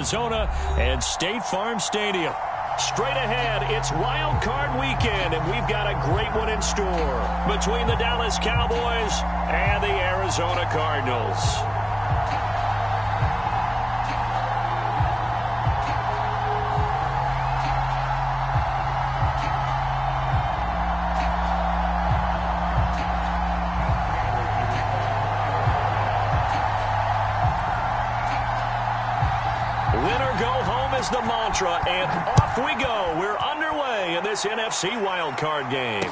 Arizona and State Farm Stadium. Straight ahead, it's Wild Card Weekend, and we've got a great one in store between the Dallas Cowboys and the Arizona Cardinals. The mantra, and off we go. We're underway in this NFC wildcard game.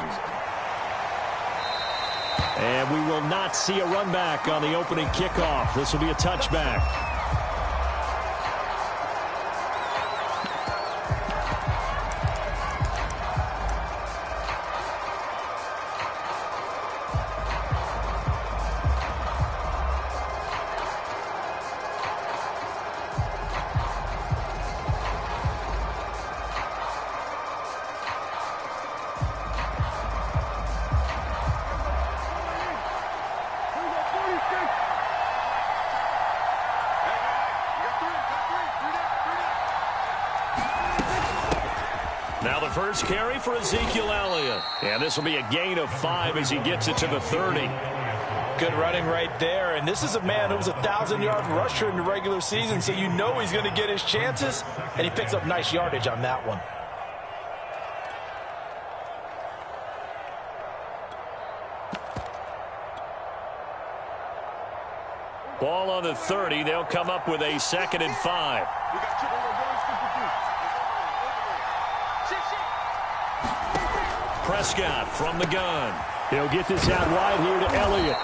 And we will not see a run back on the opening kickoff. This will be a touchback. Now the first carry for Ezekiel Elliott. And this will be a gain of 5 as he gets it to the 30. Good running right there. And this is a man who was a 1,000-yard rusher in the regular season, so you know he's going to get his chances. And he picks up nice yardage on that one. Ball on the 30. They'll come up with a 2nd and 5. Prescott from the gun. He'll get this out wide here to Elliott.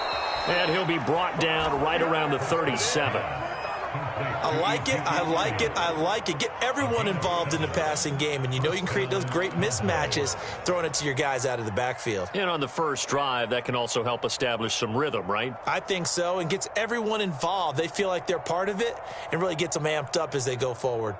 And he'll be brought down right around the 37. I like it. I like it. I like it. Get everyone involved in the passing game. And you know you can create those great mismatches throwing it to your guys out of the backfield. And on the first drive, that can also help establish some rhythm, right? I think so. And gets everyone involved. They feel like they're part of it and really gets them amped up as they go forward.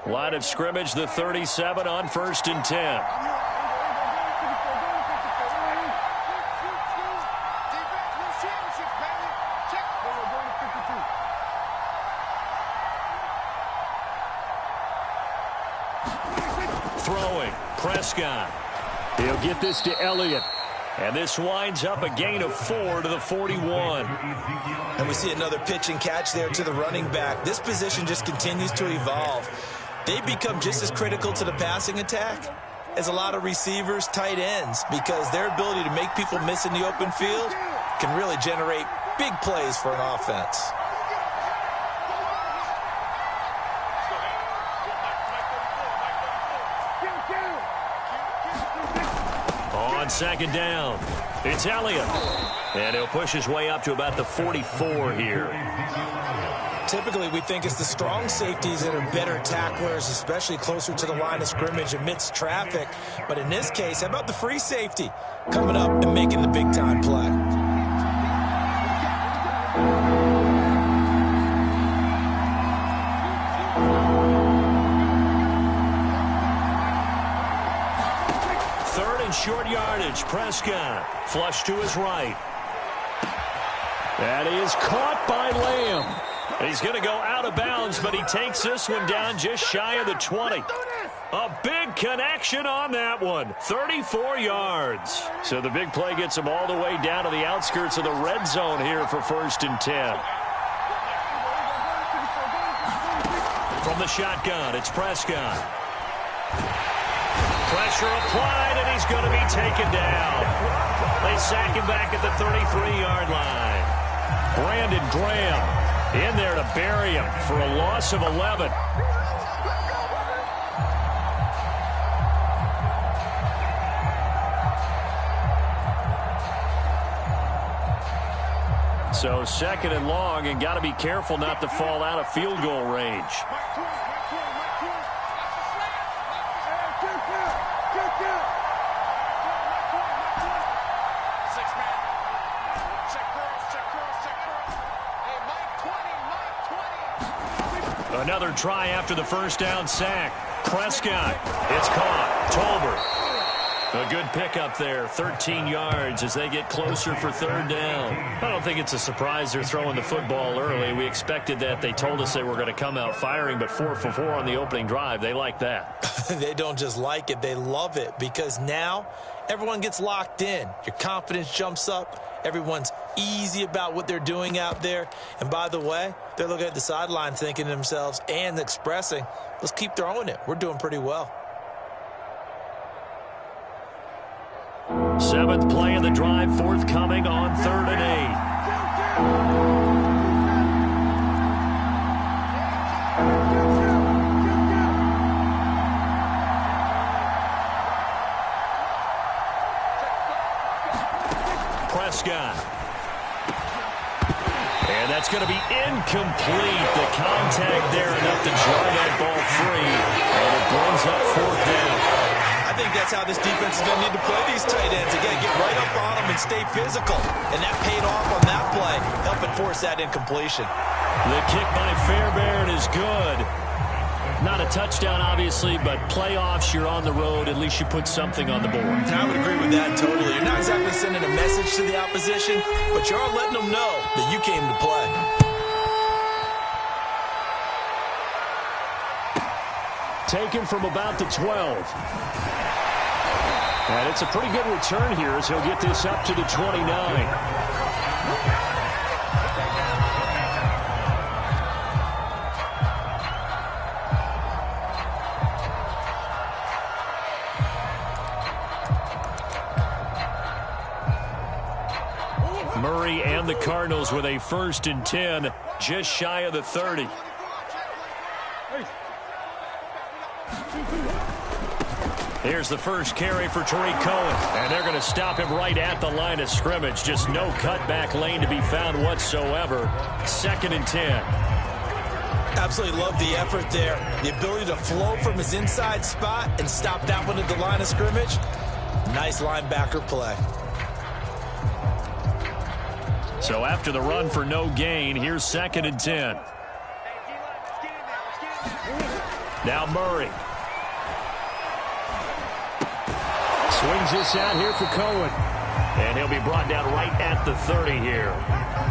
Line of scrimmage, the 37 on 1st and 10. Throwing, Prescott. He'll get this to Elliott. And this winds up a gain of 4 to the 41. And we see another pitch and catch there to the running back. This position just continues to evolve. They become just as critical to the passing attack as a lot of receivers, tight ends, because their ability to make people miss in the open field can really generate big plays for an offense. On 2nd down, it's Elliott. And he'll push his way up to about the 44 here. Typically, we think it's the strong safeties that are better tacklers, especially closer to the line of scrimmage amidst traffic. But in this case, how about the free safety coming up and making the big-time play? Short yardage, Prescott. Flush to his right. That is caught by Lamb. He's going to go out of bounds, but he takes this one down just shy of the 20. A big connection on that one. 34 yards. So the big play gets him all the way down to the outskirts of the red zone here for 1st and 10. From the shotgun, it's Prescott. Pressure applied, and he's going to be taken down. They sack him back at the 33-yard line. Brandon Graham in there to bury him for a loss of 11. So 2nd and long, and got to be careful not to fall out of field goal range. Another try after the first down sack. Prescott. It's caught. Tolbert. A good pickup there, 13 yards as they get closer for third down. I don't think it's a surprise they're throwing the football early. We expected that. They told us they were going to come out firing, but 4 for 4 on the opening drive. They like that. They don't just like it, they love it, because now everyone gets locked in. Your confidence jumps up. Everyone's easy about what they're doing out there. And by the way, they're looking at the sideline thinking to themselves and expressing, let's keep throwing it. We're doing pretty well. 7th play of the drive, forthcoming on 3rd and 8. Prescott. And that's going to be incomplete. The contact there enough to draw that ball free. And it brings up 4th down. I think that's how this defense is going to need to play these tight ends. They got to get right up on them and stay physical. And that paid off on that play, helping force that incompletion. The kick by Fairbairn is good. Not a touchdown, obviously, but playoffs, you're on the road. At least you put something on the board. I would agree with that totally. You're not exactly sending a message to the opposition, but you are letting them know that you came to play. Taken from about the 12. And it's a pretty good return here as he'll get this up to the 29. Murray and the Cardinals with a 1st and 10, just shy of the 30. Here's the first carry for Tariq Cohen. And they're going to stop him right at the line of scrimmage. Just no cutback lane to be found whatsoever. 2nd and 10. Absolutely love the effort there. The ability to flow from his inside spot and stop that one at the line of scrimmage. Nice linebacker play. So after the run for no gain, here's 2nd and 10. Now Murray. Swings this out here for Cohen. And he'll be brought down right at the 30 here.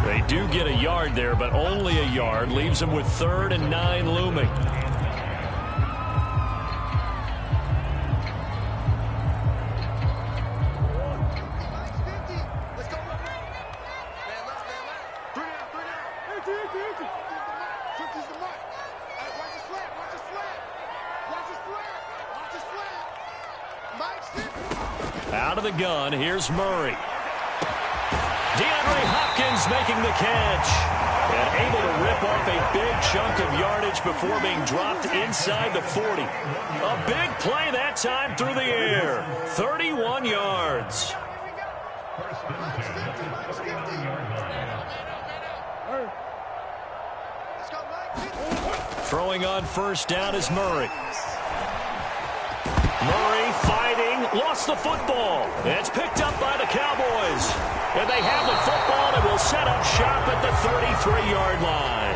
They do get a yard there, but only a yard. Leaves them with 3rd and 9 looming. Out of the gun, here's Murray. DeAndre Hopkins making the catch. And able to rip off a big chunk of yardage before being dropped inside the 40. A big play that time through the air. 31 yards. Throwing on 1st down is Murray. Murray fighting, lost the football. It's picked up by the Cowboys. And they have the football and will set up shop at the 33-yard line.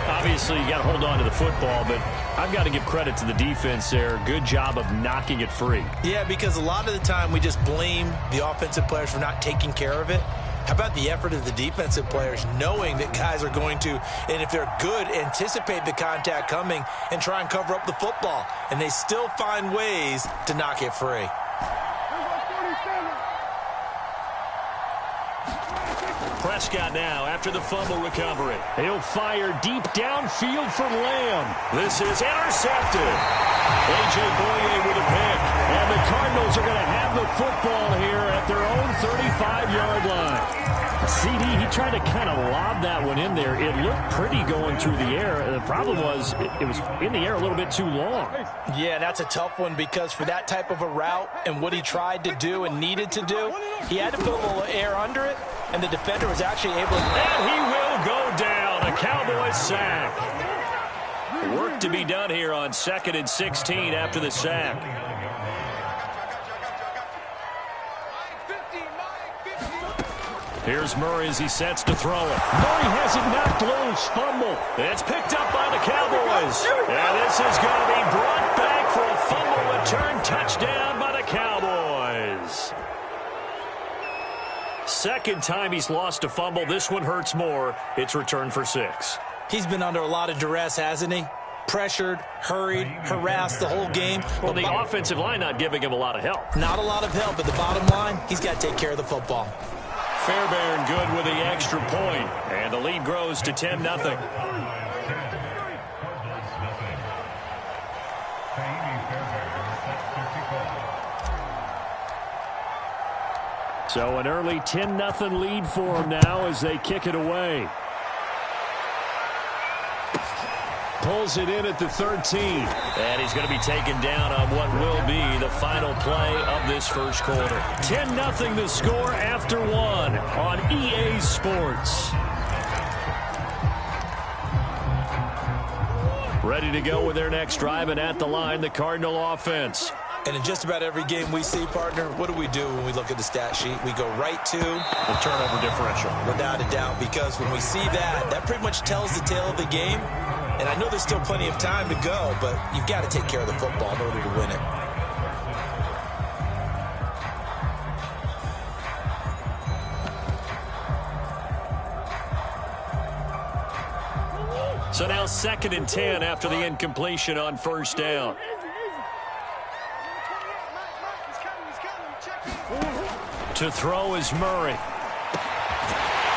Obviously, you got to hold on to the football, but I've got to give credit to the defense there. Good job of knocking it free. Yeah, because a lot of the time we just blame the offensive players for not taking care of it. How about the effort of the defensive players knowing that guys are going to, and if they're good, anticipate the contact coming and try and cover up the football. And they still find ways to knock it free. Prescott now after the fumble recovery. He'll fire deep downfield for Lamb. This is intercepted. A.J. Boye with a pick. And the Cardinals are going to have the football here at their own 35-yard line. CD, he tried to kind of lob that one in there. It looked pretty going through the air. The problem was it was in the air a little bit too long. Yeah, that's a tough one because for that type of a route and what he tried to do and needed to do, he had to put a little air under it, and the defender was actually able to... And he will go down. A Cowboys sack. Work to be done here on 2nd and 16 after the sack. Here's Murray as he sets to throw it. Murray has it knocked loose. Fumble. It's picked up by the Cowboys. And this is going to be brought back for a fumble return touchdown by the Cowboys. is. Second time he's lost a fumble. This one hurts more. It's returned for 6. He's been under a lot of duress, hasn't he? Pressured, hurried, harassed the whole game. Well, the offensive line not giving him a lot of help. Not a lot of help, but the bottom line, he's got to take care of the football. Fairbairn good with the extra point, and the lead grows to 10-0. So an early 10-0 lead for them now as they kick it away. Pulls it in at the 13. And he's going to be taken down on what will be the final play of this first quarter. 10-0 the score after 1 on EA Sports. Ready to go with their next drive, and at the line, the Cardinal offense. And in just about every game we see, partner, what do we do when we look at the stat sheet? We go right to the turnover differential. Without a doubt, because when we see that, that pretty much tells the tale of the game. And I know there's still plenty of time to go, but you've got to take care of the football in order to win it. So now 2nd and 10 after the incompletion on first down. To throw is Murray.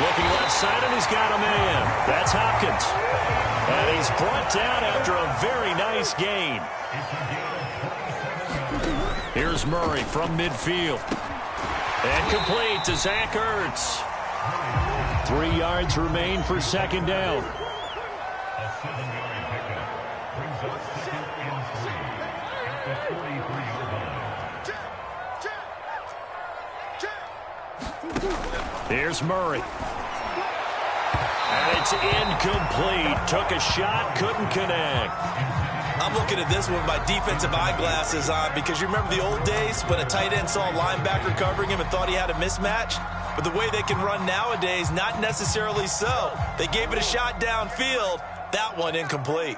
Looking left side, and he's got a man. That's Hopkins. And he's brought down after a very nice gain. Here's Murray from midfield. And complete to Zach Ertz. 3 yards remain for 2nd down. Here's Murray. And it's incomplete. Took a shot, couldn't connect. I'm looking at this one with my defensive eyeglasses on because you remember the old days when a tight end saw a linebacker covering him and thought he had a mismatch? But the way they can run nowadays, not necessarily so. They gave it a shot downfield. That one incomplete.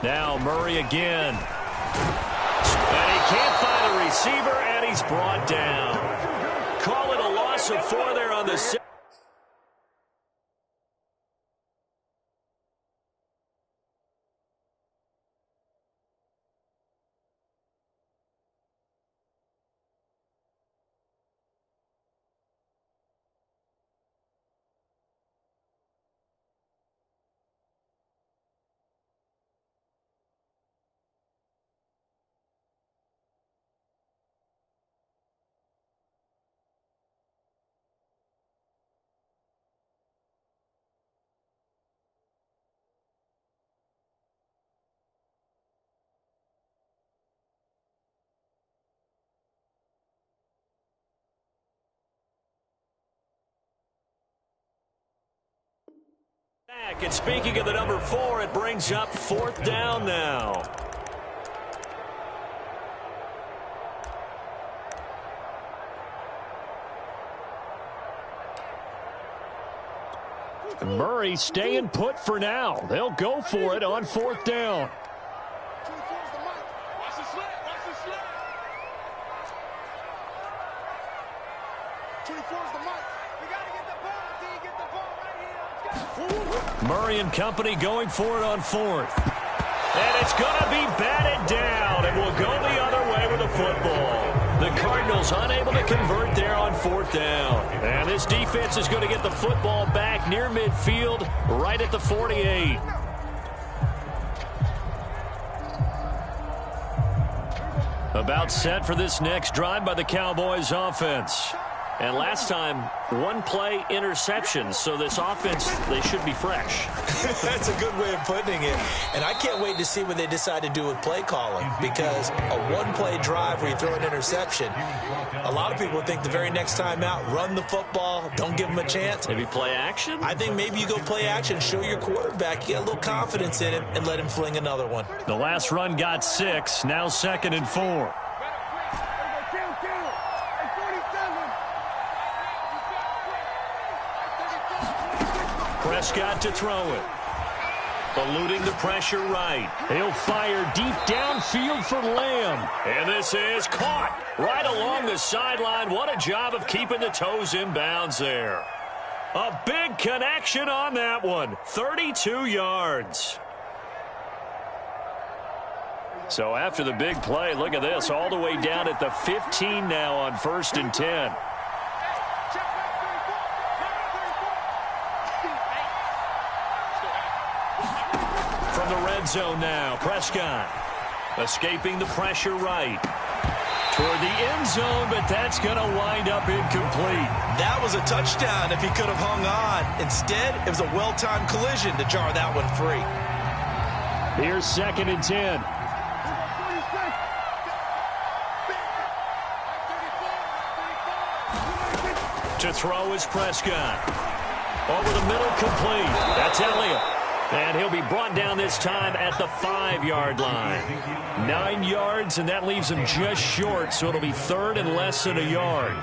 Now Murray again. And he can't find a receiver, and he's brought down. Call it a loss of 4 there on the 6. And speaking of the number 4, it brings up 4th down now. Murray staying put for now. They'll go for it on 4th down. Murray and company going for it on 4th. And it's going to be batted down, and will go the other way with the football. The Cardinals unable to convert there on 4th down. And this defense is going to get the football back near midfield, right at the 48. About set for this next drive by the Cowboys offense. And last time, 1-play interception, so this offense, they should be fresh. That's a good way of putting it. And I can't wait to see what they decide to do with play calling, because a 1-play drive where you throw an interception, a lot of people think the very next time out, run the football, don't give them a chance. Maybe play action? I think maybe you go play action, show your quarterback, you get a little confidence in him, and let him fling another one. The last run got 6, now 2nd and 4. Prescott to throw it. Eluding the pressure right. He'll fire deep downfield for Lamb. And this is caught right along the sideline. What a job of keeping the toes in bounds there. A big connection on that one. 32 yards. So after the big play, look at this. All the way down at the 15 now on 1st and 10. From the red zone now, Prescott escaping the pressure right. Toward the end zone, but that's going to wind up incomplete. That was a touchdown if he could have hung on. Instead, it was a well-timed collision to jar that one free. Here's 2nd and 10. To throw is Prescott. Over the middle, complete. That's Elliott. And he'll be brought down this time at the 5-yard line. 9 yards, and that leaves him just short, so it'll be 3rd and less than a yard.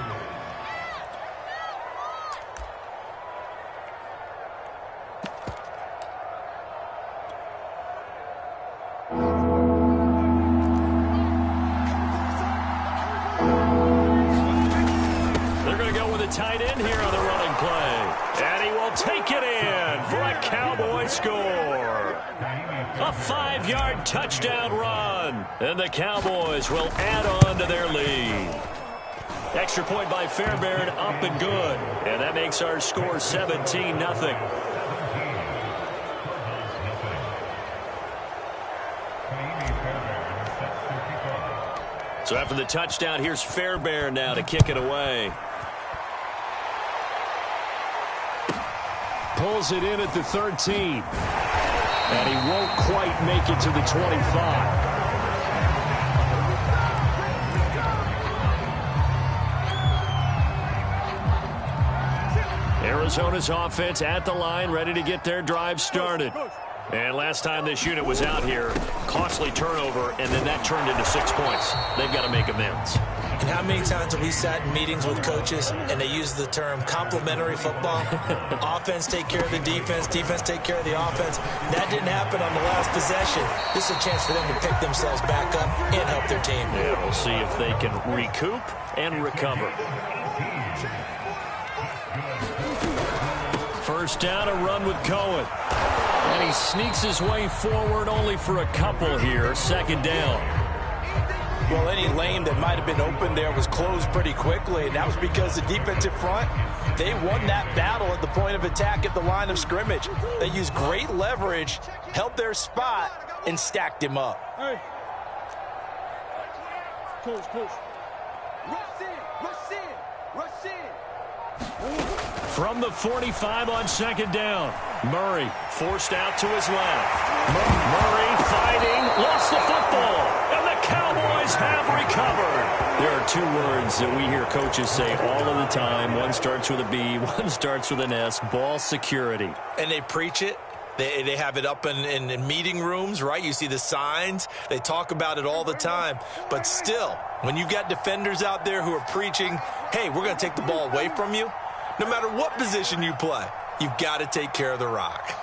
They're going to go with a tight end here on the running play. And he will take it in for a Cowboy score. A 5-yard touchdown run. And the Cowboys will add on to their lead. Extra point by Fairbairn, up and good. And that makes our score 17-0. So after the touchdown, here's Fairbairn now to kick it away. Pulls it in at the 13. And he won't quite make it to the 25. Arizona's offense at the line, ready to get their drive started. And last time this unit was out here, costly turnover, and then that turned into 6 points. They've got to make amends. And how many times have we sat in meetings with coaches and they use the term complementary football? Offense take care of the defense, defense take care of the offense. That didn't happen on the last possession. This is a chance for them to pick themselves back up and help their team. Yeah, we'll see if they can recoup and recover. First down, a run with Cohen. And he sneaks his way forward only for a couple here. 2nd down. Well, any lane that might have been open there was closed pretty quickly, and that was because the defensive front, they won that battle at the point of attack at the line of scrimmage. They used great leverage, held their spot, and stacked him up. Hey. Coach. Rush in. From the 45 on 2nd down. Murray forced out to his left. Murray fighting, lost the football, and the Cowboys have recovered. There are 2 words that we hear coaches say all of the time. One starts with a B, one starts with an S, ball security. And they preach it. They have it up in meeting rooms, right? You see the signs. They talk about it all the time. But still, when you've got defenders out there who are preaching, hey, we're going to take the ball away from you, no matter what position you play, you've got to take care of the rock.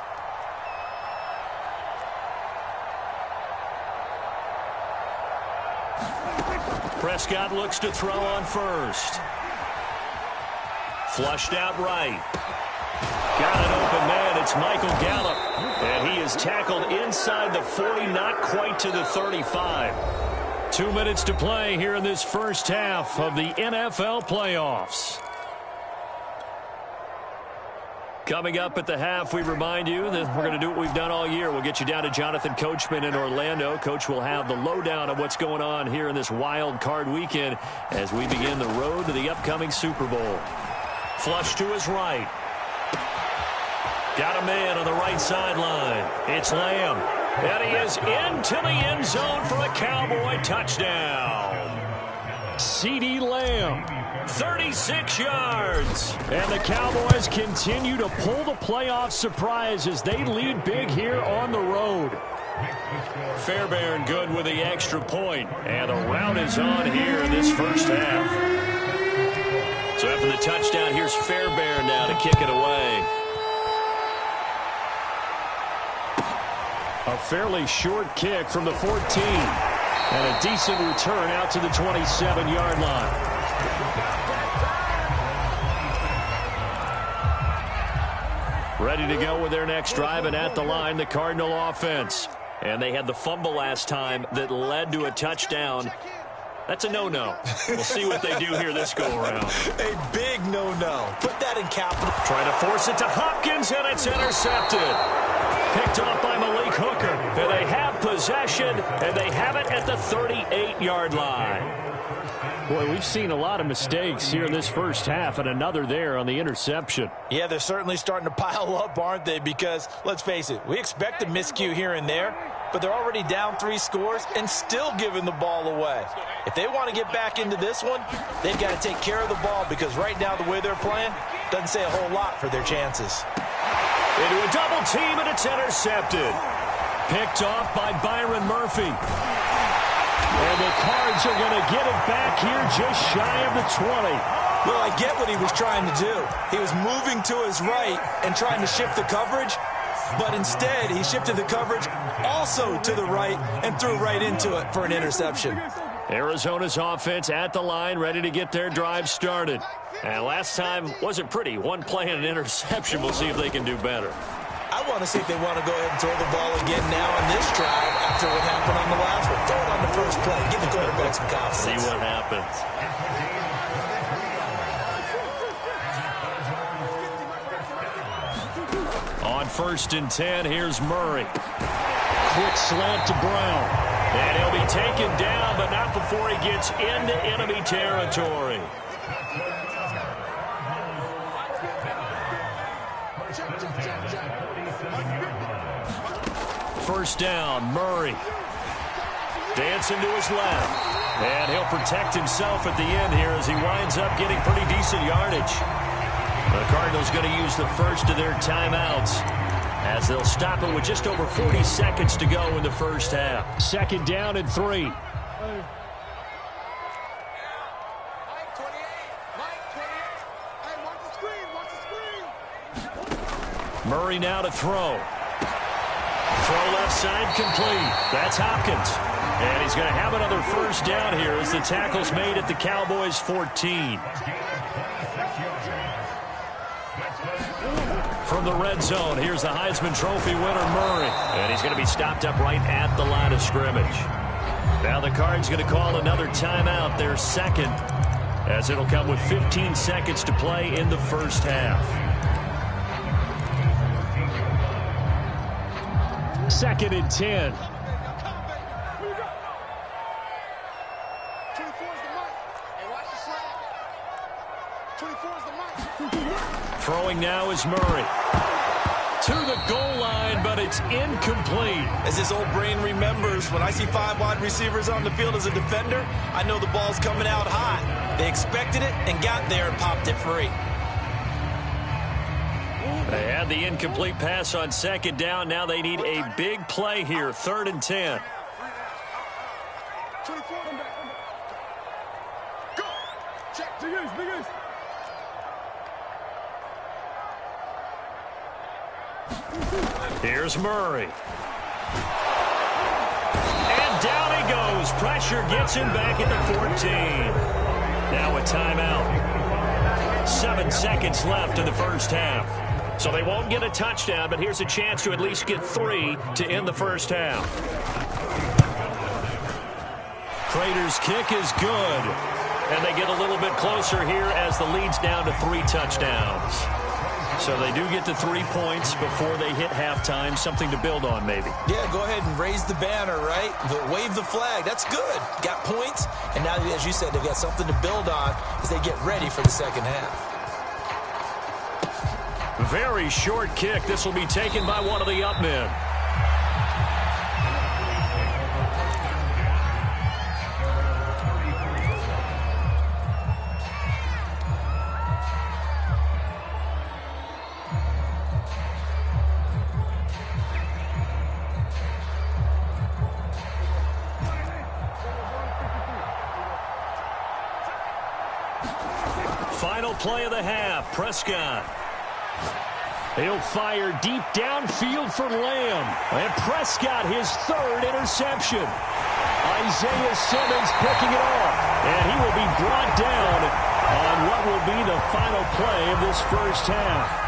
Prescott looks to throw on first. Flushed out right. Got an open man. It's Michael Gallup. And he is tackled inside the 40, not quite to the 35. 2 minutes to play here in this first half of the NFL playoffs. Coming up at the half, we remind you that we're going to do what we've done all year. We'll get you down to Jonathan Coachman in Orlando. Coach will have the lowdown of what's going on here in this wild card weekend as we begin the road to the upcoming Super Bowl. Flush to his right. Got a man on the right sideline. It's Lamb. And he is into the end zone for a Cowboy touchdown. CeeDee Lamb. 36 yards. And the Cowboys continue to pull the playoff surprise as they lead big here on the road. Fairbairn good with the extra point. And the rout is on here in this first half. So after the touchdown, here's Fairbairn now to kick it away. A fairly short kick from the 14. And a decent return out to the 27-yard line. Ready to go with their next drive, and at the line, the Cardinal offense. And they had the fumble last time that led to a touchdown. That's a no-no. We'll see what they do here this go-around. A big no-no. Put that in capital. Trying to force it to Hopkins, and it's intercepted. Picked off by Malik Hooker. And they have possession, and they have it at the 38-yard line. Boy, we've seen a lot of mistakes here in this first half, and another there on the interception. Yeah, they're certainly starting to pile up, aren't they? Because, let's face it, we expect a miscue here and there, but they're already down 3 scores and still giving the ball away. If they want to get back into this one, they've got to take care of the ball, because right now the way they're playing doesn't say a whole lot for their chances. Into a double team, and it's intercepted. Picked off by Byron Murphy. And the Cards are going to get it back here just shy of the 20. Well, I get what he was trying to do. He was moving to his right and trying to shift the coverage, but instead he shifted the coverage also to the right and threw right into it for an interception. Arizona's offense at the line, ready to get their drive started. And last time wasn't pretty. One play and an interception. We'll see if they can do better. I want to see if they want to go ahead and throw the ball again now on this drive after what happened on the last one. Throw it on the first play. Give the quarterback some confidence. See what happens. On 1st and 10, here's Murray. Quick slant to Brown. And he'll be taken down, but not before he gets into enemy territory. First down, Murray. Dancing to his left. And he'll protect himself at the end here as he winds up getting pretty decent yardage. The Cardinals going to use the first of their timeouts as they'll stop it with just over 40 seconds to go in the first half. 2nd down and 3. Murray now to throw. Throw left side complete. That's Hopkins. And he's going to have another first down here as the tackle's made at the Cowboys' 14. From the red zone, here's the Heisman Trophy winner, Murray. And he's going to be stopped up right at the line of scrimmage. Now the Cards going to call another timeout, their second, as it'll come with 15 seconds to play in the first half. 2nd and 10. Throwing now is Murray. To the goal line, but it's incomplete. As his old brain remembers, when I see 5 wide receivers on the field as a defender, I know the ball's coming out hot. They expected it and got there and popped it free. They had the incomplete pass on 2nd down. Now they need a big play here. 3rd and 10. Here's Murray. And down he goes. Pressure gets him back at the 14. Now a timeout. 7 seconds left in the first half. So they won't get a touchdown, but here's a chance to at least get 3 to end the first half. Prater's kick is good. And they get a little bit closer here as the lead's down to 3 touchdowns. So they do get to 3 points before they hit halftime. Something to build on, maybe. Yeah, go ahead and raise the banner, right? Wave the flag. That's good. Got points. And now, as you said, they've got something to build on as they get ready for the second half. Very short kick. This will be taken by one of the up men. Final play of the half. Prescott. He'll fire deep downfield for Lamb. And Prescott, his third interception. Isaiah Simmons picking it off. And he will be brought down on what will be the final play of this first half.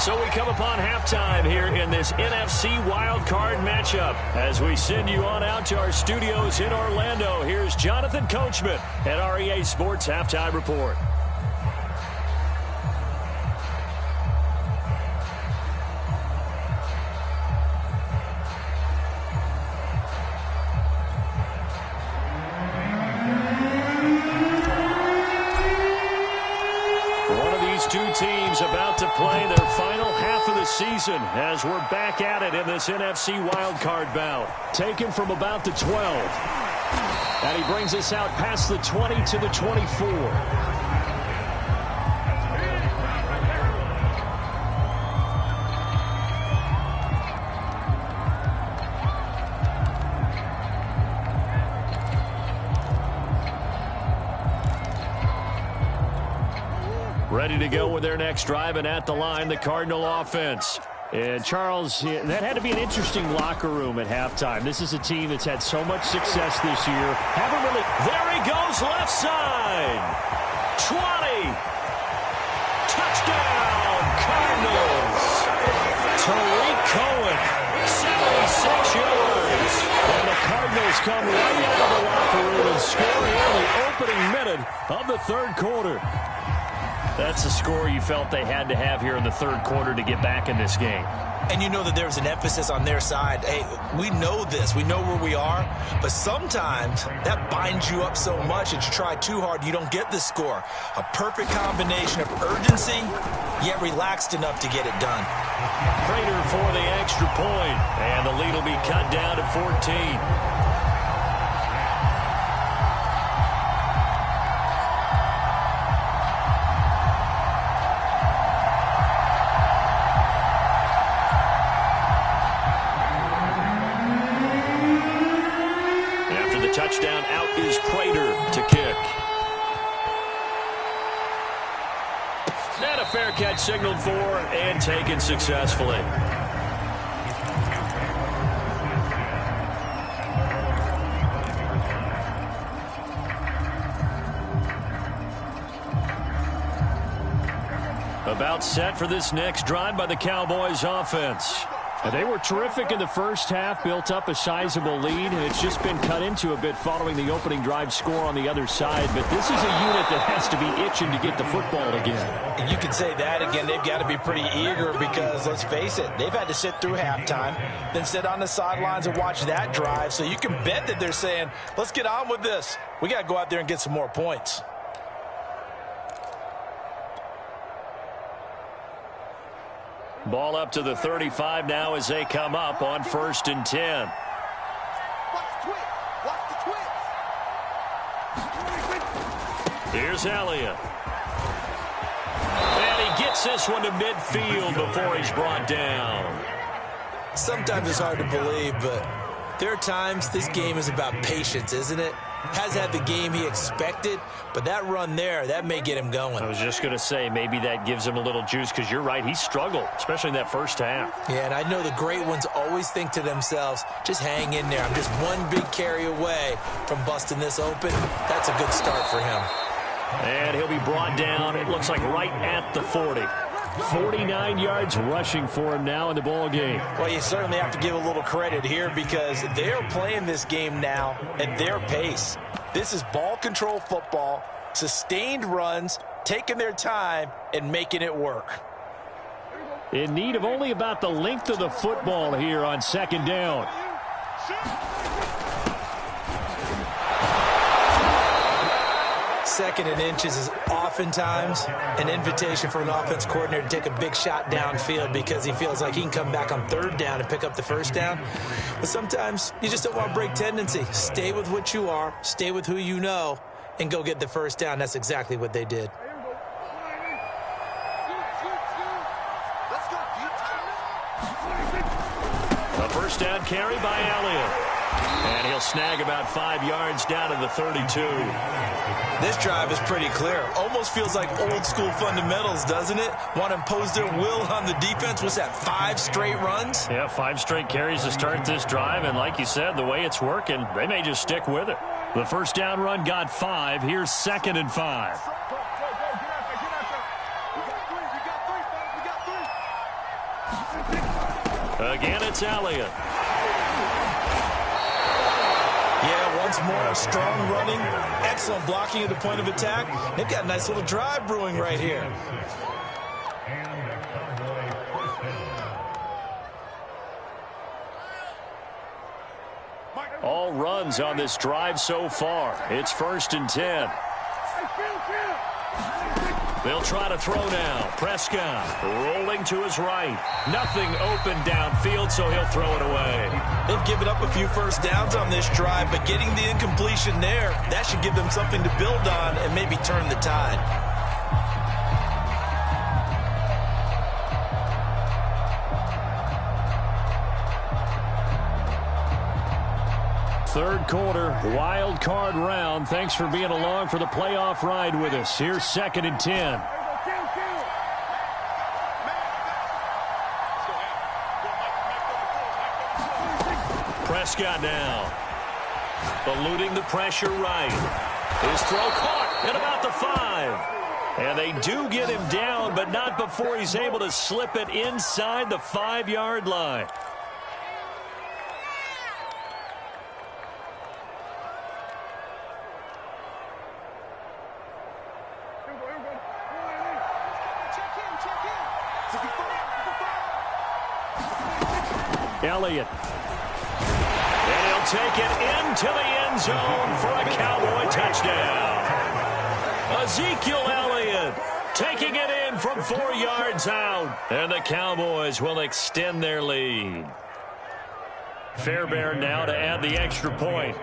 So we come upon halftime here in this NFC wildcard matchup. As we send you on out to our studios in Orlando, here's Jonathan Coachman at REA Sports Halftime Report. Two teams about to play their final half of the season as we're back at it in this NFC wildcard bout. Taken from about the 12. And he brings us out past the 20 to the 24. Ready to go with their next drive, and at the line, the Cardinal offense. And Charles, that had to be an interesting locker room at halftime. This is a team that's had so much success this year. There he goes, left side. 20. Touchdown, Cardinals. Tariq Cohen, 76 yards. And the Cardinals come right out of the locker room and score here in the opening minute of the third quarter. That's the score you felt they had to have here in the third quarter to get back in this game. And you know that there's an emphasis on their side. Hey, we know this. We know where we are. But sometimes that binds you up so much that you try too hard, you don't get the score. A perfect combination of urgency, yet relaxed enough to get it done. Prater for the extra point. And the lead will be cut down to 14. Touchdown, out is Prater to kick. And a fair catch signaled for and taken successfully. About set for this next drive by the Cowboys offense. They were terrific in the first half, built up a sizable lead, and it's just been cut into a bit following the opening drive score on the other side. But this is a unit that has to be itching to get the football again. And you can say that again. They've got to be pretty eager because, let's face it, they've had to sit through halftime, then sit on the sidelines and watch that drive. So you can bet that they're saying, let's get on with this. We got to go out there and get some more points. Ball up to the 35 now as they come up on 1st and 10. Here's Elliott. And he gets this one to midfield before he's brought down. Sometimes it's hard to believe, but there are times this game is about patience, isn't it? Has had the game he expected, but that run there, that may get him going. I was just going to say, maybe that gives him a little juice, because you're right, he struggled, especially in that first half. Yeah, and I know the great ones always think to themselves, just hang in there. I'm just one big carry away from busting this open. That's a good start for him. And he'll be brought down, it looks like right at the 40. 49 yards rushing for him now in the ball game. Well, you certainly have to give a little credit here because they're playing this game now at their pace. This is ball control football, sustained runs, taking their time and making it work. In need of only about the length of the football here on 2nd down. Second and inches is oftentimes an invitation for an offense coordinator to take a big shot downfield because he feels like he can come back on 3rd down and pick up the 1st down. But sometimes you just don't want to break tendency. Stay with what you are, stay with who you know, and go get the 1st down. That's exactly what they did. A 1st down carry by Elliott. And he'll snag about 5 yards down to the 32. This drive is pretty clear. Almost feels like old school fundamentals, doesn't it? Want to impose their will on the defense. What's that, 5 straight runs? Yeah, 5 straight carries to start this drive. And like you said, the way it's working, they may just stick with it. The first down run got 5. Here's 2nd and 5. Again, it's Elliott. Yeah, once more, strong running, excellent blocking at the point of attack. They've got a nice little drive brewing right here. All runs on this drive so far. It's 1st and 10. They'll try to throw now. Prescott rolling to his right. Nothing open downfield, so he'll throw it away. They've given up a few first downs on this drive, but getting the incompletion there, that should give them something to build on and maybe turn the tide. Third quarter, wild card round. Thanks for being along for the playoff ride with us. Here's 2nd and 10. Prescott now. Eluding the pressure right. His throw caught at about the 5. And they do get him down, but not before he's able to slip it inside the 5-yard line. Elliott. And he'll take it into the end zone for a Cowboy touchdown. Ezekiel Elliott taking it in from 4 yards out. And the Cowboys will extend their lead. Fairbairn now to add the extra point.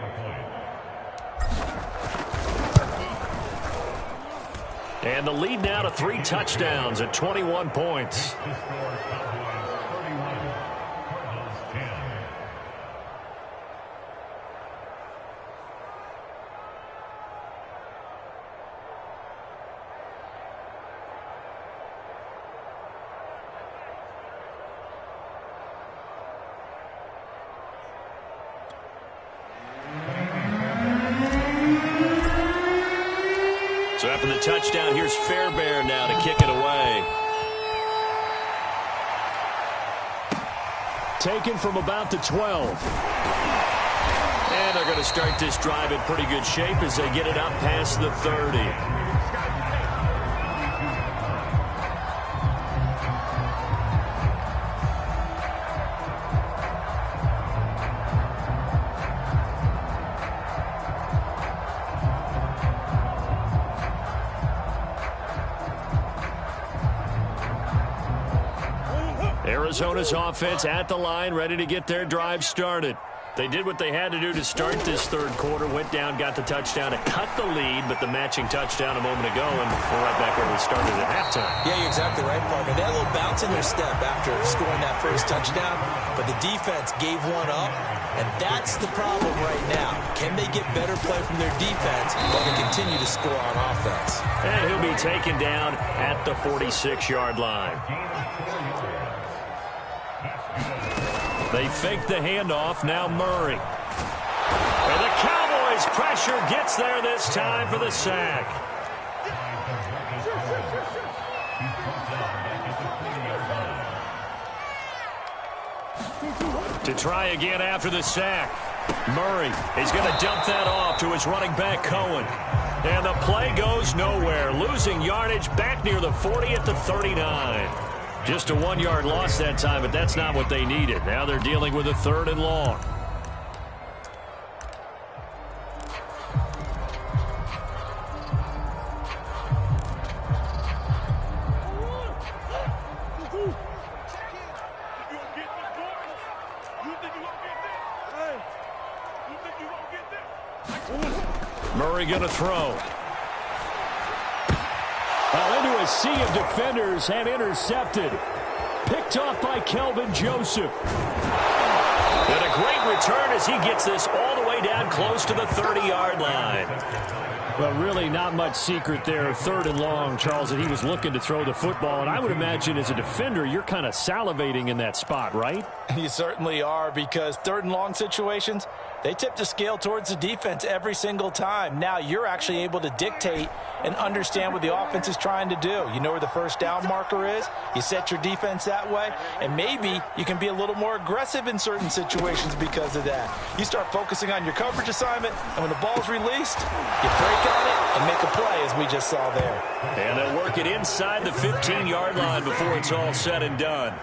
And the lead now to 3 touchdowns at 21 points. So after the touchdown, here's Fairbairn now to kick it away. Taken from about the 12. And they're going to start this drive in pretty good shape as they get it up past the 30. Arizona's offense at the line, ready to get their drive started. They did what they had to do to start this third quarter, went down, got the touchdown to cut the lead, but the matching touchdown a moment ago, and we're right back where we started at halftime. Yeah, you're exactly right, partner. They had a little bounce in their step after scoring that first touchdown, but the defense gave one up, and that's the problem right now. Can they get better play from their defense while they continue to score on offense? And he'll be taken down at the 46-yard line. They fake the handoff, now Murray. And the Cowboys' pressure gets there this time for the sack. To try again after the sack. Murray is going to dump that off to his running back, Cohen. And the play goes nowhere, losing yardage back near the 40 at the 39. Just a 1-yard loss that time, but that's not what they needed. Now they're dealing with a 3rd and long. Murray going to throw. Into a sea of defenders and intercepted. Picked off by Kelvin Joseph. And a great return as he gets this all the way down close to the 30-yard line. Well, really not much secret there. 3rd and long, Charles, that he was looking to throw the football. And I would imagine as a defender, you're kind of salivating in that spot, right? You certainly are, because 3rd and long situations, they tip the scale towards the defense every single time. Now you're actually able to dictate and understand what the offense is trying to do. You know where the first down marker is. You set your defense that way, and maybe you can be a little more aggressive in certain situations because of that. You start focusing on your coverage assignment, and when the ball's released, you break on it and make a play, as we just saw there. And they'll work it inside the 15-yard line before it's all said and done.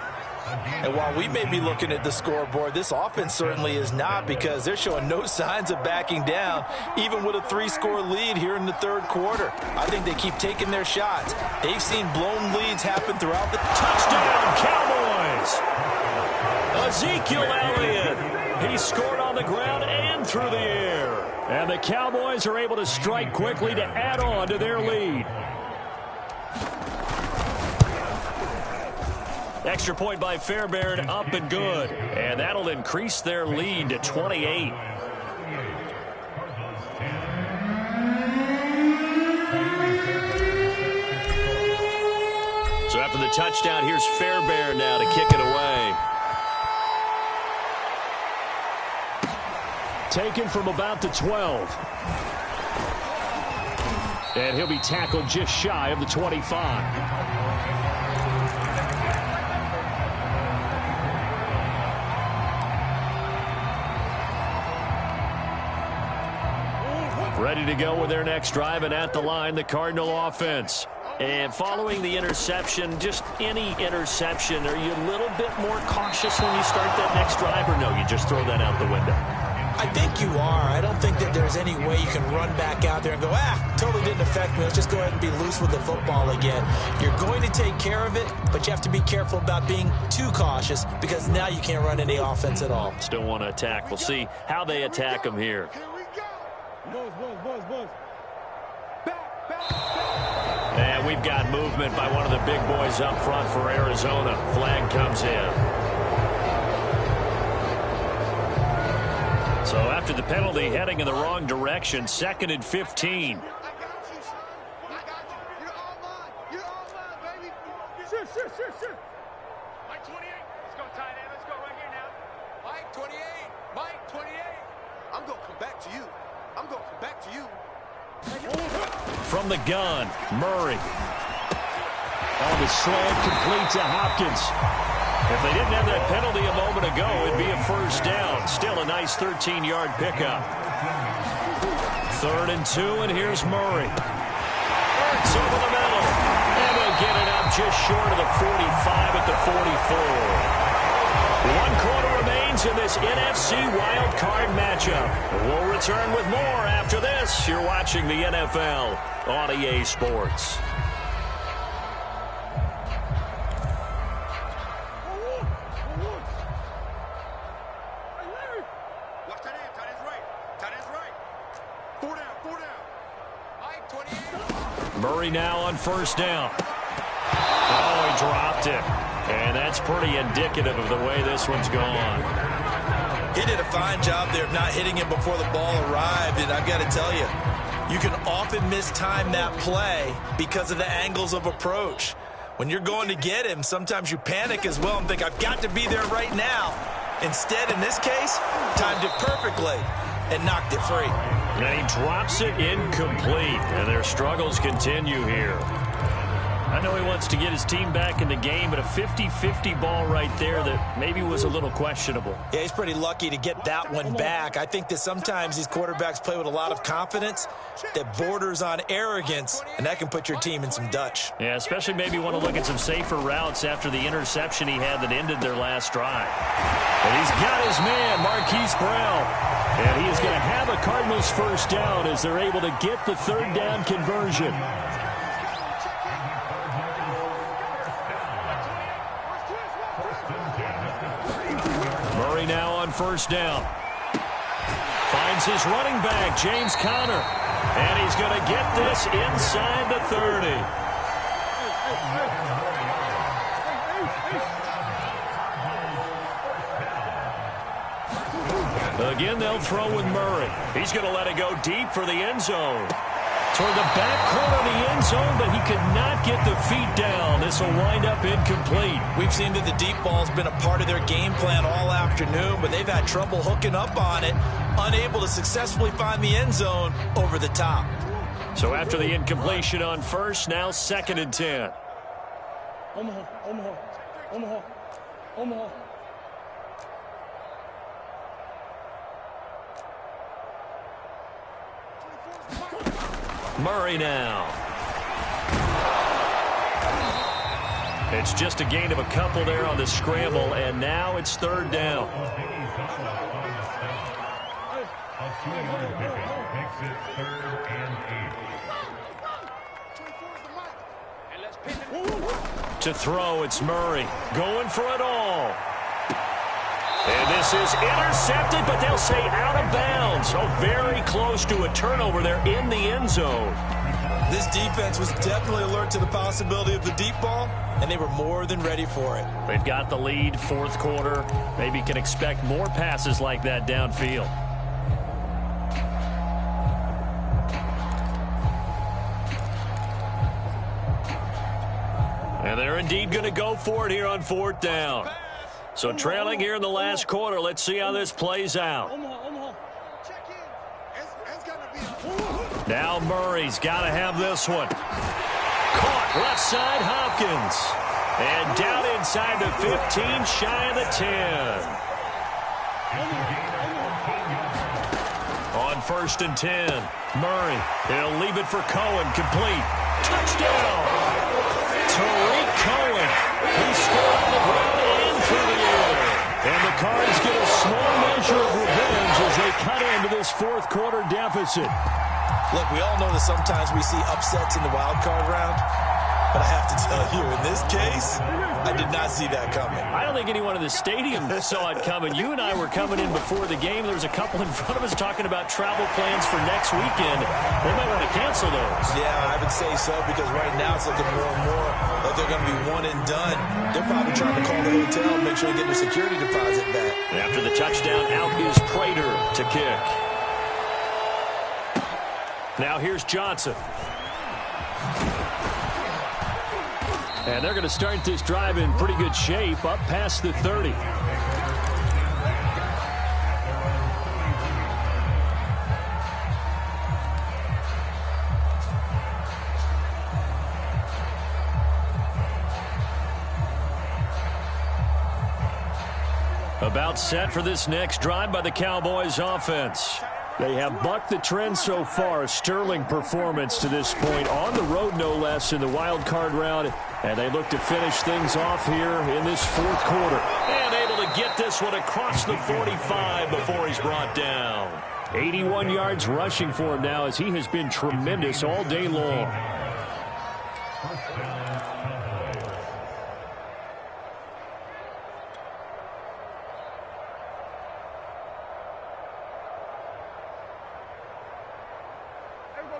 And while we may be looking at the scoreboard, this offense certainly is not, because they're showing no signs of backing down, even with a 3-score lead here in the 3rd quarter. I think they keep taking their shots. They've seen blown leads happen throughout the... Touchdown, Cowboys! Ezekiel Elliott. He scored on the ground and through the air. And the Cowboys are able to strike quickly to add on to their lead. Extra point by Fairbairn, up and good. And that'll increase their lead to 28. So after the touchdown, here's Fairbairn now to kick it away. Taken from about the 12. And he'll be tackled just shy of the 25. Ready to go with their next drive, and at the line, the Cardinal offense. And following the interception, just any interception, are you a little bit more cautious when you start that next drive, or no, you just throw that out the window? I think you are. I don't think that there's any way you can run back out there and go, totally didn't affect me. Let's just go ahead and be loose with the football again. You're going to take care of it, but you have to be careful about being too cautious, because now you can't run any offense at all. Still want to attack. We'll see how they attack them here. And we've got movement by one of the big boys up front for Arizona. Flag comes in. So after the penalty, heading in the wrong direction, 2nd and 15. Mike 28. Let's go, tight end. Let's go right here now. Mike 28. Mike 28. I'm going to come back to you. I'm going to come back to you. From the gun, Murray. On the slant, complete to Hopkins. If they didn't have that penalty a moment ago, it'd be a first down. Still a nice 13-yard pickup. 3rd and 2, and here's Murray. Ertz over the middle. And they'll get it up just short of the 45 at the 44. 1 quarter remains in this NFC wildcard matchup. We'll return with more after this. You're watching the NFL on EA Sports. Watch tight end. Tight end's right. Tight end's right. 4 down. 4 down. Mike 28. Murray now on 1st down. Oh, he dropped it. And that's pretty indicative of the way this one's gone. He did a fine job there of not hitting him before the ball arrived, and I've got to tell you, you can often mistime that play because of the angles of approach. When you're going to get him, sometimes you panic as well and think, I've got to be there right now. Instead, in this case, timed it perfectly and knocked it free. And he drops it incomplete, and their struggles continue here. I know he wants to get his team back in the game, but a 50-50 ball right there that maybe was a little questionable. Yeah, he's pretty lucky to get that one back. I think that sometimes these quarterbacks play with a lot of confidence that borders on arrogance, and that can put your team in some Dutch. Yeah, especially maybe want to look at some safer routes after the interception he had that ended their last drive. And he's got his man, Marquise Brown. And he is going to have a Cardinals first down as they're able to get the 3rd down conversion. Murray now on 1st down. Finds his running back, James Conner. And he's going to get this inside the 30. Again, they'll throw with Murray. He's going to let it go deep for the end zone. Toward the back corner of the end zone, but he could not get the feet down. This will wind up incomplete. We've seen that the deep ball's been a part of their game plan all afternoon, but they've had trouble hooking up on it, unable to successfully find the end zone over the top. So after the incompletion on first, now 2nd and 10. Omaha. Murray now. It's just a gain of a couple there on the scramble, and now it's 3rd down. To throw, it's Murray. Going for it all. And this is intercepted, but they'll say out of bounds. So very close to a turnover there in the end zone. This defense was definitely alert to the possibility of the deep ball, and they were more than ready for it. They've got the lead, 4th quarter. Maybe can expect more passes like that downfield. And they're indeed going to go for it here on 4th down. So trailing here in the last quarter. Let's see how this plays out. Now Murray's got to have this one. Caught left side Hopkins. And down inside the 15, shy of the 10. On 1st and 10, Murray. He'll leave it for Cohen. Complete. Touchdown. Tariq Cohen. He scored on the ground and through the air. And the Cards get a small measure of revenge as they cut into this 4th quarter deficit. Look, we all know that sometimes we see upsets in the wild card round, but I have to tell you, in this case, I did not see that coming. I don't think anyone in the stadium saw it coming. You and I were coming in before the game. There was a couple in front of us talking about travel plans for next weekend. They might want to cancel those. Yeah, I would say so, because right now it's looking more and more like they're going to be one and done. They're probably trying to call the hotel and make sure they get their security deposit back. After the touchdown, out is Prater to kick. Now here's Johnson. And they're going to start this drive in pretty good shape, up past the 30. About set for this next drive by the Cowboys offense. They have bucked the trend so far. A sterling performance to this point. On the road, no less, in the wild card round. And they look to finish things off here in this 4th quarter. And able to get this one across the 45 before he's brought down. 81 yards rushing for him now as he has been tremendous all day long.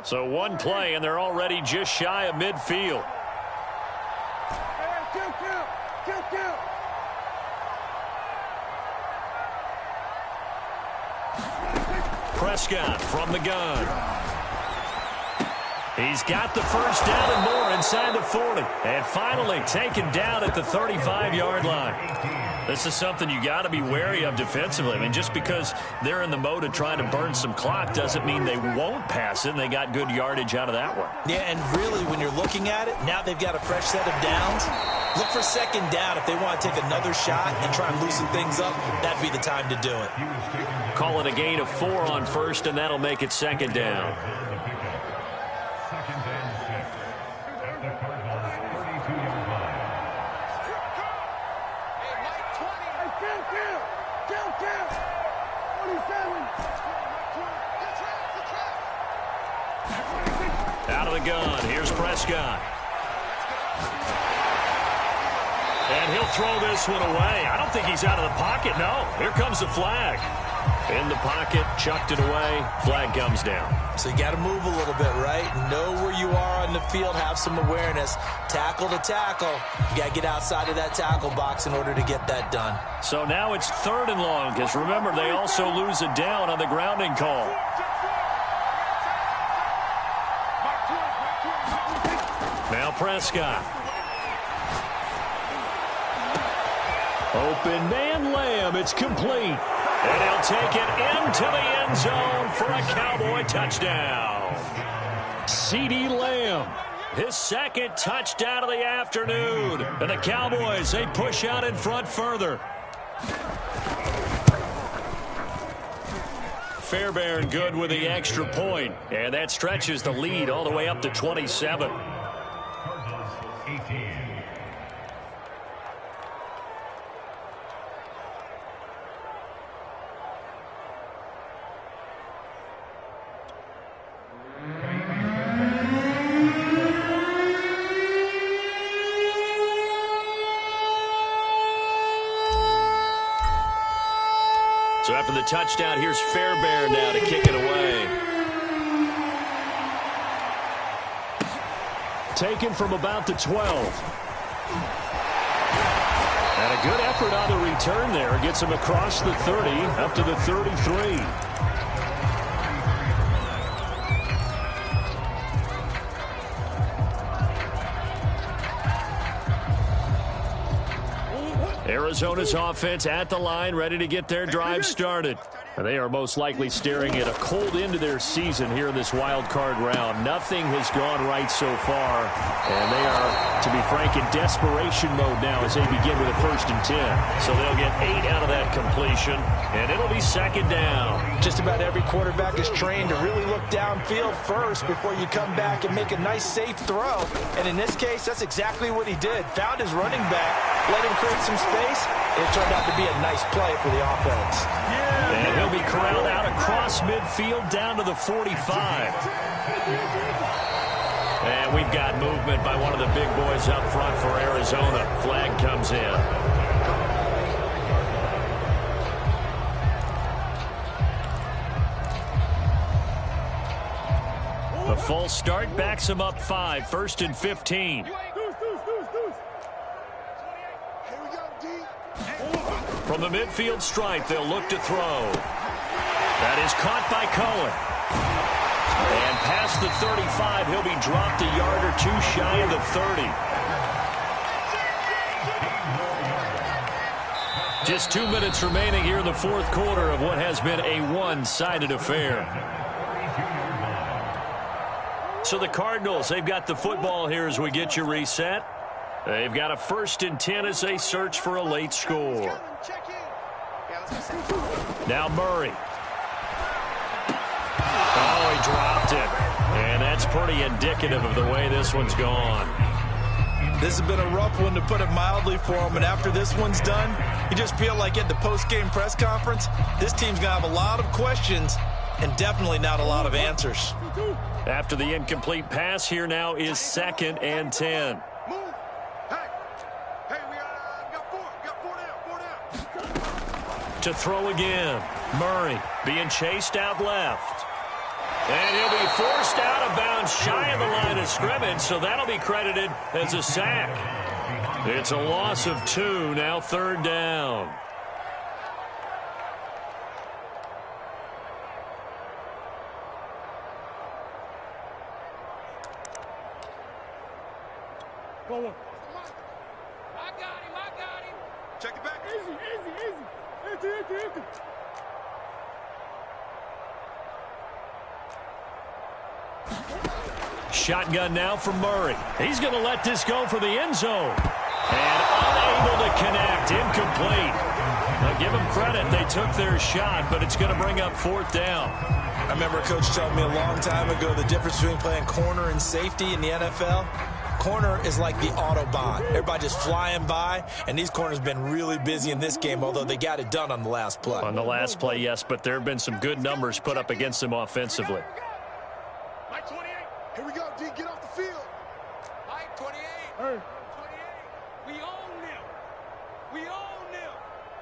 So one play, and they're already just shy of midfield. Prescott from the gun. He's got the first down and more inside the 40. And finally taken down at the 35-yard line. This is something you got to be wary of defensively. I mean, just because they're in the mode of trying to burn some clock doesn't mean they won't pass it. And they got good yardage out of that one. Yeah, and really, when you're looking at it, now they've got a fresh set of downs. Look for 2nd down. If they want to take another shot and try and loosen things up, that'd be the time to do it. Call it a gain of 4 on first, and that'll make it 2nd down. Out of the gun, here's Prescott. And he'll throw this one away. I don't think he's out of the pocket, no. Here comes the flag. In the pocket, chucked it away. Flag comes down. So you got to move a little bit, right? Know where you are on the field, have some awareness. Tackle to tackle. You got to get outside of that tackle box in order to get that done. So now it's 3rd and long, because remember, they also lose a down on the grounding call. Now Prescott. Open man Lamb. It's complete. And he'll take it into the end zone for a Cowboy touchdown. CeeDee Lamb, his 2nd touchdown of the afternoon. And the Cowboys, they push out in front further. Fairbairn good with the extra point. And that stretches the lead all the way up to 27. So after the touchdown, here's Fairbairn now to kick it away. Taken from about the 12. And a good effort on the return there. Gets him across the 30, up to the 33. Arizona's offense at the line, ready to get their drive started. And they are most likely staring at a cold end to their season here in this wild card round. Nothing has gone right so far, and they are, to be frank, in desperation mode now as they begin with a 1st and 10. So they'll get 8 out of that completion, and it'll be 2nd down. Just about every quarterback is trained to really look downfield first before you come back and make a nice, safe throw. And in this case, that's exactly what he did. Found his running back, let him create some space, and it turned out to be a nice play for the offense. And he'll be corralled out across midfield down to the 45. And we've got movement by one of the big boys up front for Arizona. Flag comes in. The full start backs him up 5, 1st and 15. From the midfield stripe, they'll look to throw. That is caught by Cohen. And past the 35, he'll be dropped a yard or 2 shy of the 30. Just 2 minutes remaining here in the 4th quarter of what has been a one-sided affair. So the Cardinals, they've got the football here as we get you reset. They've got a 1st and 10 as they search for a late score. Now Murray. Oh, he dropped it. And that's pretty indicative of the way this one's gone. This has been a rough one, to put it mildly, for him. And after this one's done, you just feel like at the post-game press conference, this team's going to have a lot of questions and definitely not a lot of answers. After the incomplete pass, here now is 2nd and 10. To throw again. Murray being chased out left. And he'll be forced out of bounds shy of the line of scrimmage, so that'll be credited as a sack. It's a loss of 2, now 3rd down. Go on. I got him. Check it back. Easy. Empty. Shotgun now from Murray. He's going to let this go for the end zone. And unable to connect. Incomplete. Now give them credit. They took their shot, but it's going to bring up 4th down. I remember a coach telling me a long time ago the difference between playing corner and safety in the NFL. Corner is like the Autobahn. Everybody just flying by, and these corners have been really busy in this game, although they got it done on the last play. On the last play, yes, but there have been some good numbers put up against them offensively. Mike 28. Here we go, D. Get off the field. Mike 28. Hey. 28. We own them.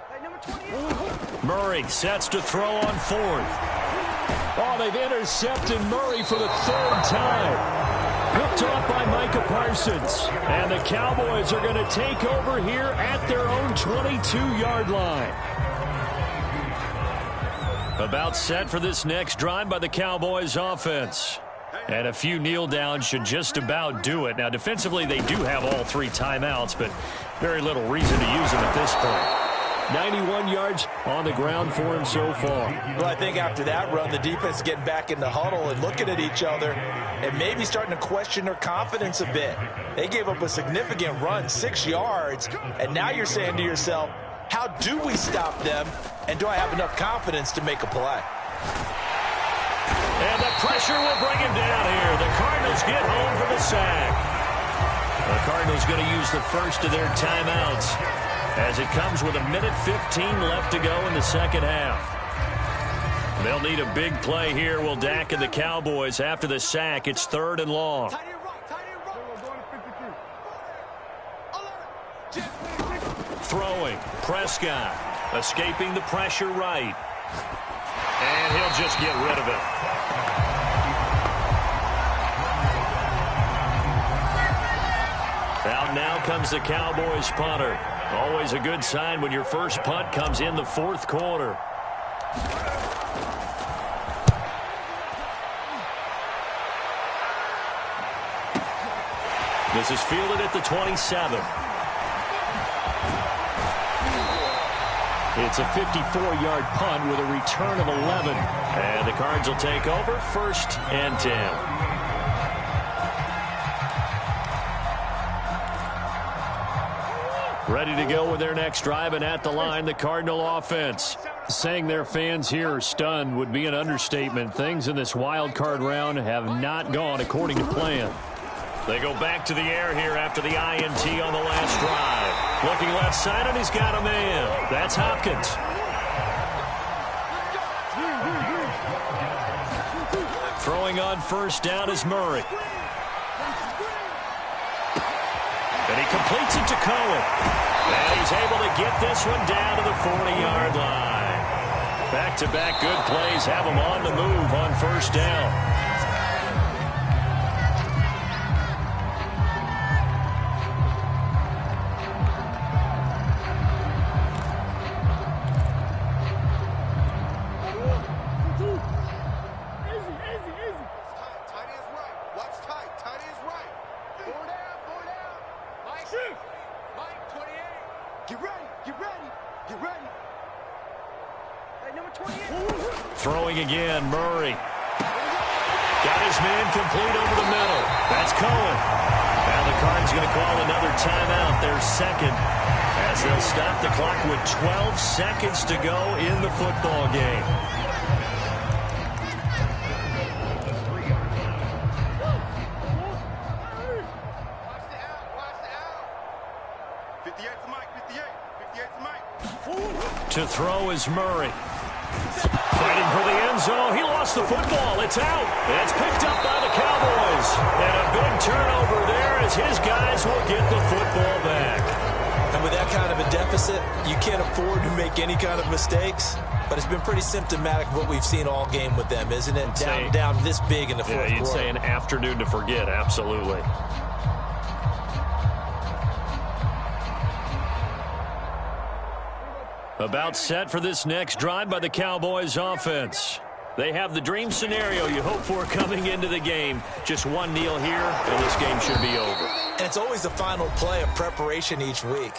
Hey, number 28. Murray sets to throw on fourth. Oh, they've intercepted Murray for the third time. Picked off by Micah Parsons. And the Cowboys are going to take over here at their own 22-yard line. About set for this next drive by the Cowboys offense. And a few kneel downs should just about do it. Now, defensively, they do have all 3 timeouts, but very little reason to use them at this point. 91 yards on the ground for him so far. Well, I think after that run, the defense is getting back in the huddle and looking at each other and maybe starting to question their confidence a bit. They gave up a significant run, 6 yards, and now you're saying to yourself, how do we stop them, and do I have enough confidence to make a play? And the pressure will bring him down here. The Cardinals get home for the sack. The Cardinals going to use the first of their timeouts as it comes with 1:15 left to go in the second half. They'll need a big play here, will Dak and the Cowboys. After the sack, it's 3rd and long. Throwing, Prescott, escaping the pressure right. And he'll just get rid of it. Out now comes the Cowboys punter. Always a good sign when your first punt comes in the 4th quarter. This is fielded at the 27. It's a 54-yard punt with a return of 11. And the Cards will take over 1st and 10. Ready to go with their next drive, and at the line, the Cardinal offense. Saying their fans here are stunned would be an understatement. Things in this wild card round have not gone according to plan. They go back to the air here after the INT on the last drive. Looking left side, and he's got a man. That's Hopkins. Throwing on first down is Murray. And he completes it to Cohen. And he's able to get this one down to the 40-yard line. Back-to-back good plays have him on the move on first down. Throwing again, Murray. Got his man complete over the middle. That's Cohen. Now the Cards going to call another timeout, their second, as they'll stop the clock with 12 seconds to go in the football game. To throw is Murray. Fighting for the end zone. He lost the football. It's out. It's picked up by the Cowboys. And a big turnover there as his guys will get the football back. And with that kind of a deficit, you can't afford to make any kind of mistakes. But it's been pretty symptomatic of what we've seen all game with them, isn't it? Down this big in the fourth quarter. Yeah, you'd say an afternoon to forget. Absolutely. About set for this next drive by the Cowboys offense. They have the dream scenario you hope for coming into the game. Just one kneel here, and this game should be over. And it's always the final play of preparation each week.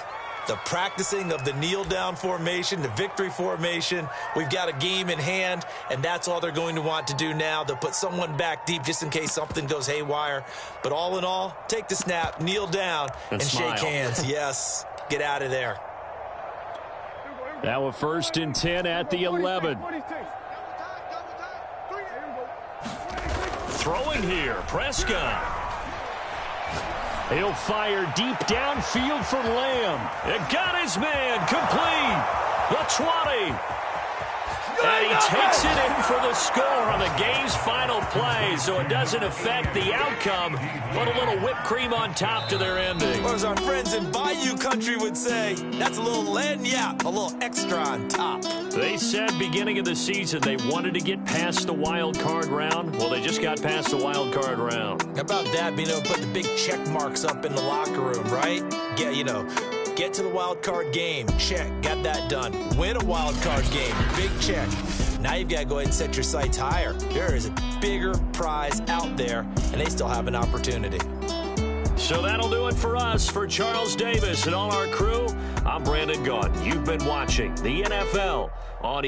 The practicing of the kneel-down formation, the victory formation. We've got a game in hand, and that's all they're going to want to do now. They'll put someone back deep just in case something goes haywire. But all in all, take the snap, kneel down, and shake hands. Yes, get out of there. Now a 1st and 10 at the 11. Throwing here, Prescott. He'll fire deep downfield for Lamb. It got his man complete. The 20. And he takes it in for the score on the game's final play, so it doesn't affect the outcome, but a little whipped cream on top to their ending. Or as our friends in Bayou Country would say, that's a little lagniappe, a little extra on top. They said beginning of the season they wanted to get past the wild card round. Well, they just got past the wild card round. How about that, being able to put the big check marks up in the locker room, right? Get to the wild card game. Check. Got that done. Win a wild card game. Big check. Now you've got to go ahead and set your sights higher. There is a bigger prize out there, and they still have an opportunity. So that'll do it for us. For Charles Davis and all our crew, I'm Brandon Gaudin. You've been watching the NFL on